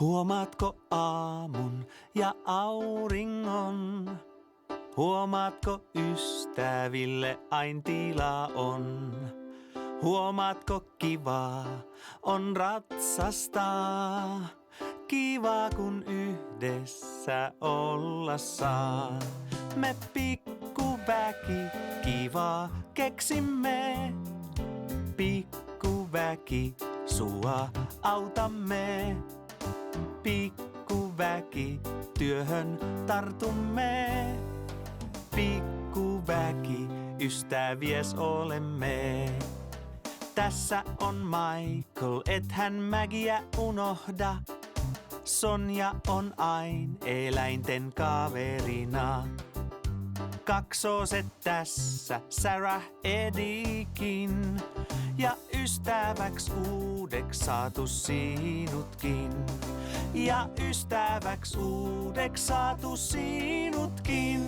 Huomaatko aamun ja auringon? Huomaatko ystäville ain tilaa on? Huomaatko kivaa on ratsastaa? Kivaa kun yhdessä olla saa. Me pikkuväki kivaa keksimme. Pikkuväki sua autamme. Pikkuväki työhön tartumme. Pikkuväki ystävies olemme. Tässä on Michael, et hän Mägiä unohda. Sonja on ain eläinten kaverina. Kaksoset tässä, Sarah Edikin. Ja ystäväks uudeks saatu sinutkin. Ja ystäväks uudeks saatu sinutkin.